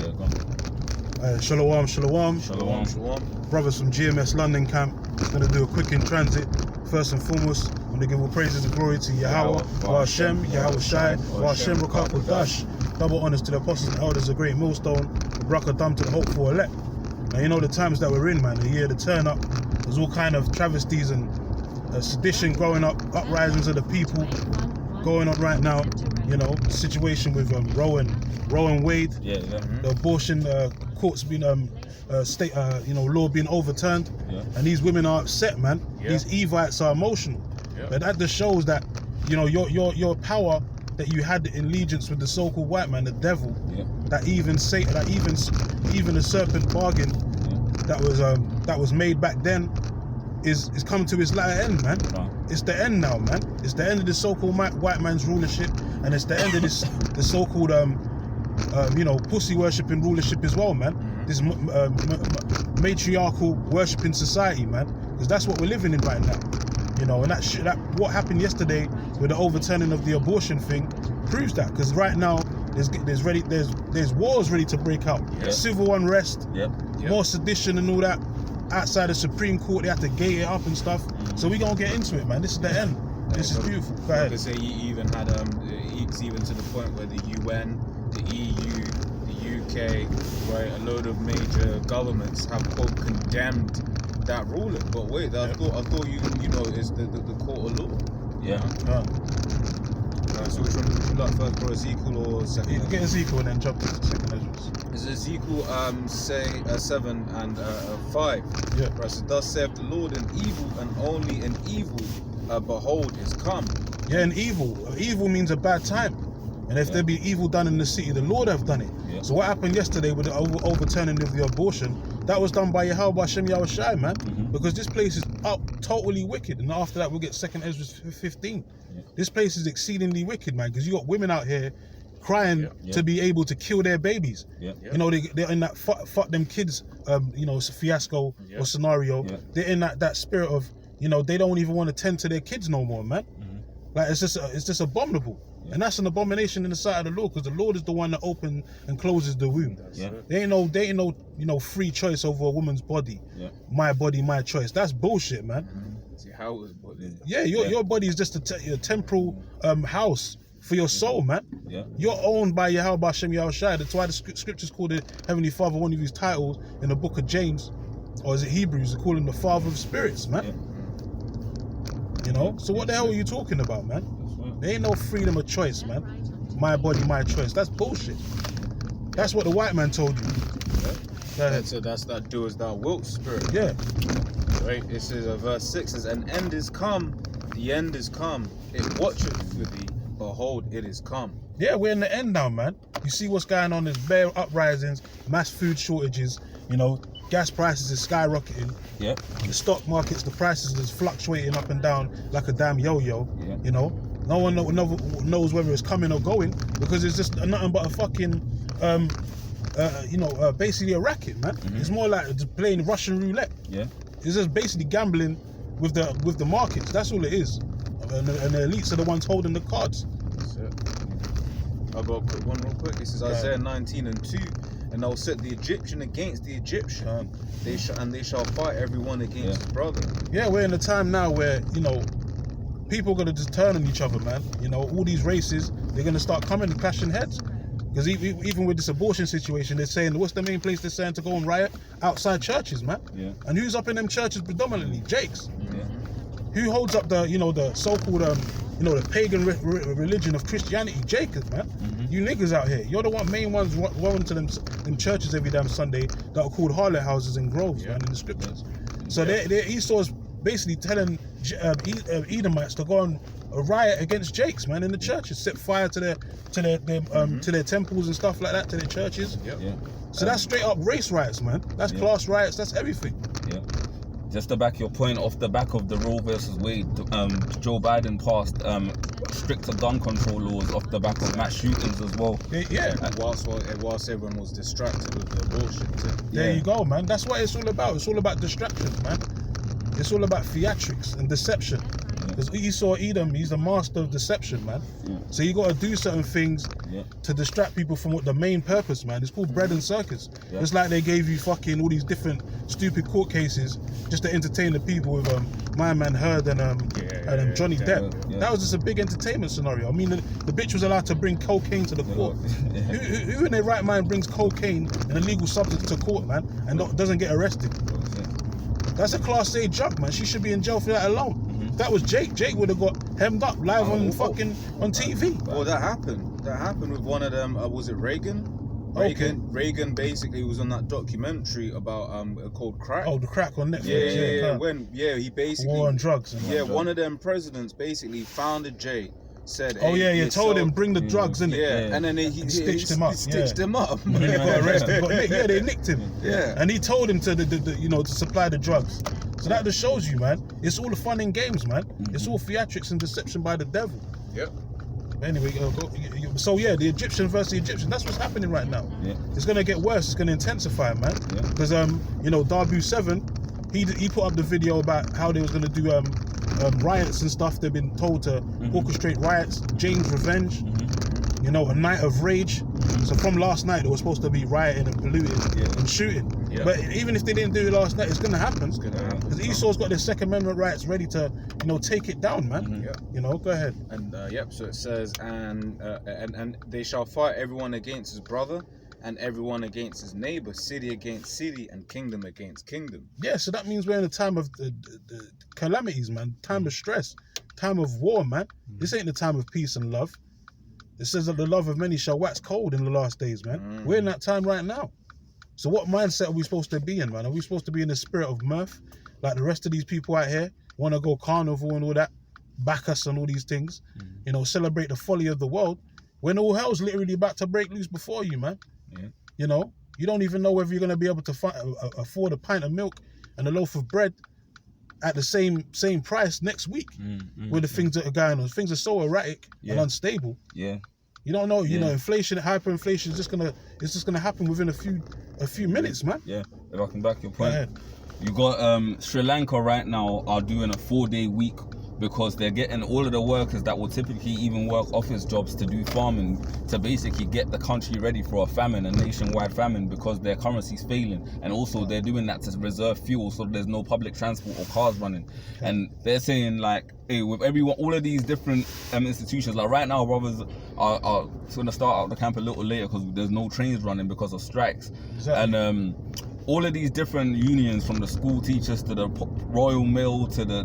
Yeah, go on. Shalom. Shalom. Brothers from GMS London camp. Gonna do a quick in transit. First and foremost, I'm gonna give all praises and glory to Yahweh, Hashem, Yahweh Shai, Hashem, Rakak Dash. Double honors to the apostles and elders of Great Millstone. Braka Dam to the hopeful elect. Now you know the times that we're in, man. The year to turn up. There's all kind of travesties and sedition growing up, uprisings of the people going on right now. You know, situation with Roe and Wade. The abortion courts being law being overturned, and these women are upset, man. These Evites are emotional, but that just shows that, you know, your power that you had in allegiance with the so-called white man, the devil, that even Satan, that even the serpent bargain that was made back then is coming to its latter end, man. It's the end now, man. It's the end of the so-called white man's rulership, and it's the end of this the so-called pussy worshipping rulership as well, man. This matriarchal worshipping society, man, because that's what we're living in right now. You know, and that what happened yesterday with the overturning of the abortion thing proves that, because right now there's wars ready to break out, civil unrest, more sedition and all that. Outside the Supreme Court, they have to gate it up and stuff. So we're gonna get into it, man. This is the end. This is beautiful. Go ahead. Like I say, you even had it's even to the point where the UN, the EU, the UK, right, a load of major governments have quote condemned that ruling. But wait, I thought you know it's the court of law. So which one would you like first, bro? Ezekiel or second? You get Ezekiel and then jump to the second Ezra. Is Ezekiel 7 and 5? Yeah. Right, so thus saith the Lord, in evil and only in evil, behold, is come. Yeah, and evil means a bad time. And if there be evil done in the city, the Lord have done it. So what happened yesterday with the overturning of the abortion, that was done by Yahweh Hashem Yahweh Shai, man. Because this place is totally wicked. And after that, we'll get 2nd Ezra 15. This place is exceedingly wicked, man, because you got women out here crying to be able to kill their babies. You know, they're in that fuck them kids, fiasco or scenario. They're in that spirit of, you know, they don't even want to tend to their kids no more, man. Like it's just abominable. And that's an abomination in the sight of the Lord, because the Lord is the one that opens and closes the womb. They ain't no free choice over a woman's body. My body, my choice. That's bullshit, man. See how it was body. Your body is just a temporal house for your soul, man. You're owned by Yahweh Hashem Yahweh Shai. That's why the scriptures call the Heavenly Father one of his titles in the book of James, or is it Hebrews? They call him the Father of Spirits, man. You know. So what the hell are you talking about, man? There ain't no freedom of choice, man. My body, my choice. That's bullshit. That's what the white man told you. So that's that do as thou wilt spirit. Right. It says verse 6 says, "An end is come, the end is come. It watcheth for thee. Behold, it is come." Yeah, we're in the end now, man. You see what's going on? There's bare uprisings, mass food shortages. You know, gas prices is skyrocketing. The stock markets, the prices is fluctuating up and down like a damn yo-yo. You know, no one knows whether it's coming or going, because it's just nothing but a fucking, basically a racket, man. It's more like just playing Russian roulette. It's just basically gambling with the markets. That's all it is. And the elites are the ones holding the cards. That's it. I'll go a quick one real quick. It says Isaiah 19 and 2. "And I'll set the Egyptian against the Egyptian. They shall fight everyone against his brother." Yeah, we're in a time now where, you know, people are going to just turn on each other, man. You know, all these races, they're going to start coming and clashing heads. Because even with this abortion situation, they're saying, what's the main place they're saying to go and riot? Outside churches, man. And who's up in them churches predominantly? Jakes. Who holds up the so-called, the pagan religion of Christianity? Jacob, man. You niggas out here, you're the main ones going to them churches every damn Sunday that are called harlot houses and groves, man, in the scriptures. So Esau's basically telling Edomites to go and riot against Jakes, man, in the churches, set fire to their temples and stuff like that, to their churches. So that's straight up race riots, man. That's class riots. That's everything. Just to back your point, off the back of the Roe versus Wade, Joe Biden passed stricter gun control laws off the back of mass shootings as well. And whilst everyone was distracted with the abortion. There you go, man. That's what it's all about. It's all about distractions, man. It's all about theatrics and deception. Because Esau Edom, he's the master of deception, man. So you got to do certain things to distract people from what the main purpose, man. It's called bread and circus. Just like they gave you fucking all these different stupid court cases just to entertain the people with my man Heard and Johnny Depp. That was just a big entertainment scenario. I mean, the bitch was allowed to bring cocaine to the court. Who in their right mind brings cocaine and illegal substance to court, man, and doesn't get arrested? That's a Class A drug, man. She should be in jail for that alone. If that was Jake would have got hemmed up live on TV. Well, that happened. That happened with one of them. Was it Reagan? Reagan basically was on that documentary about called Crack. Oh, the Crack on Netflix. He basically war on drugs. One of them presidents basically founded Jake. Said, told him bring the drugs in it. And then he stitched him up. Stitched him up. And he got arrested. They nicked him. Yeah. And he told him to supply the drugs. So that just shows you, man. It's all the fun and games, man. It's all theatrics and deception by the devil. Yep. Anyway, the Egyptian versus the Egyptian. That's what's happening right now. Yeah. It's gonna get worse. It's gonna intensify, man. Because Darbu 7, he put up the video about how they was gonna do riots and stuff. They've been told to orchestrate riots. Jane's Revenge. A night of rage. So from last night, they were supposed to be rioting and polluting and shooting. But even if they didn't do it last night, it's gonna happen. Because Esau's got their Second Amendment rights ready to, take it down, man. Go ahead. And so it says, and they shall fight everyone against his brother, and everyone against his neighbor, city against city, and kingdom against kingdom. Yeah, so that means we're in a time of the calamities, man. Time of stress, time of war, man. This ain't the time of peace and love. It says that the love of many shall wax cold in the last days, man. We're in that time right now. So what mindset are we supposed to be in, man? Are we supposed to be in the spirit of mirth, like the rest of these people out here, want to go carnival and all that, Bacchus and all these things, celebrate the folly of the world, when all hell's literally about to break loose before you, man? You don't even know whether you're going to be able to afford a pint of milk and a loaf of bread at the same price next week with the things that are going on. Things are so erratic and unstable. You don't know, inflation, hyperinflation is just gonna happen within a few minutes, man. Yeah, if I can back your point. You got Sri Lanka right now are doing a 4-day week because they're getting all of the workers that will typically even work office jobs to do farming to basically get the country ready for a nationwide famine, because their currency's failing, and also they're doing that to reserve fuel so there's no public transport or cars running. And they're saying, like, hey, with everyone, all of these different institutions, like right now brothers are going to start out the camp a little later because there's no trains running because of strikes. Exactly. And all of these different unions, from the school teachers to the Royal Mail to the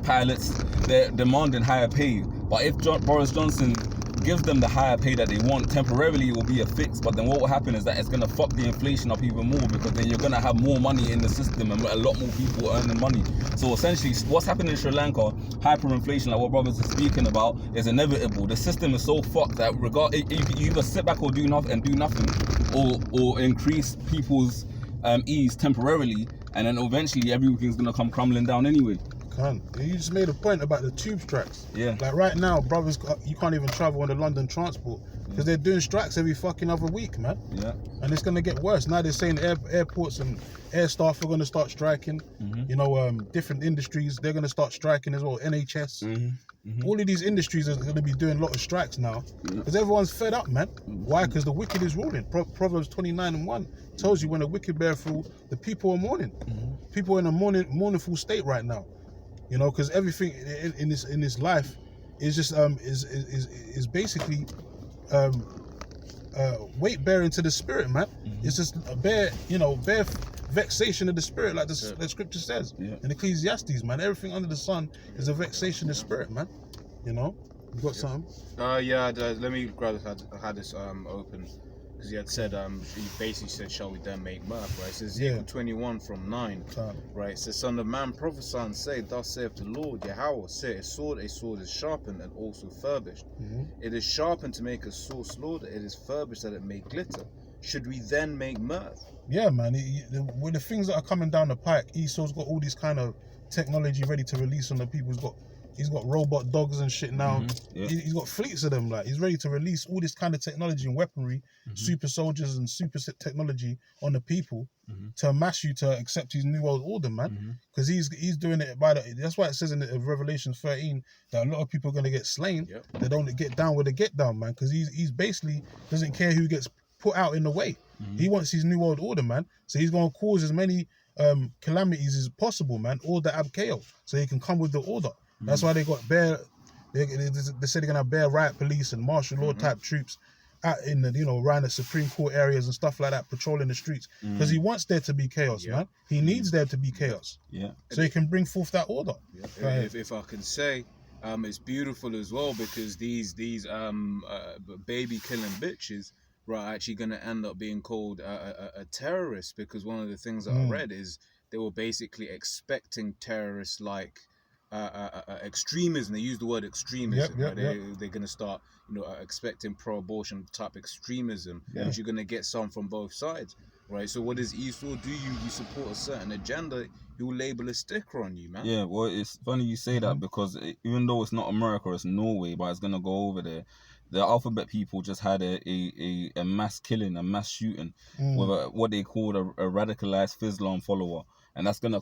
pilots, they're demanding higher pay. But if Boris Johnson gives them the higher pay that they want, temporarily it will be a fix, but then what will happen is that it's going to fuck the inflation up even more, because then you're going to have more money in the system and a lot more people earning money. So essentially what's happening in Sri Lanka, hyperinflation, like what brothers are speaking about, is inevitable. The system is so fucked that you either sit back or do nothing, or increase people's ease temporarily, and then eventually everything's going to come crumbling down anyway. You just made a point about the tube strikes. Yeah. Like right now, brothers, you can't even travel on the London transport because they're doing strikes every fucking other week, man. Yeah. And it's gonna get worse. Now they're saying airports and air staff are gonna start striking. Different industries, they're gonna start striking as well. NHS. All of these industries are gonna be doing a lot of strikes now because everyone's fed up, man. Why? Because the wicked is ruling. Proverbs 29:1 tells you when the wicked bear fruit, the people are mourning. People are in a mournful state right now. Because everything in this life is just is basically weight bearing to the spirit, man. It's just a bare vexation of the spirit, like the scripture says in Ecclesiastes, man. Everything under the sun is a vexation of spirit, man. You got something? Let me grab this. I had this open. Because he had said, he basically said, shall we then make mirth, right? It says Ezekiel 21:9, right? It says, son of man, prophesy and say, thus saith the Lord, Yahweh, say, a sword is sharpened and also furbished. It is sharpened to make a sore slaughter, it is furbished that it may glitter. Should we then make mirth? Yeah, man. With the things that are coming down the pike, Esau's got all these kind of technology ready to release on the people. He's got, He's got robot dogs and shit now. Yeah. He's got fleets of them. Like, he's ready to release all this kind of technology and weaponry, super soldiers and super technology on the people to amass you to accept his new world order, man. Because he's doing it by the. That's why it says in Revelation 13 that a lot of people are gonna get slain. They don't get down with the get down, man. Because he's basically doesn't care who gets put out in the way. He wants his new world order, man. So he's gonna cause as many calamities as possible, man. Order ab chaos, so he can come with the order. That's why they got bare. They said they're gonna have bare riot police and martial law type troops out in the, around the Supreme Court areas and stuff like that, patrolling the streets, because he wants there to be chaos, man. He needs there to be chaos, so he can bring forth that order. If I can say, it's beautiful as well, because these baby killing bitches are actually going to end up being called a terrorist, because one of the things that I read is they were basically expecting terrorists like extremism. They use the word extremism. They're going to start, expecting pro-abortion type extremism, which you're going to get some from both sides, right? So what does Esau do? You support a certain agenda, he will label a sticker on you, man. Yeah, well, it's funny you say that, because even though it's not America, it's Norway, but it's gonna go over there. The alphabet people just had a mass killing, a mass shooting with what they called a radicalized Islam follower, and that's gonna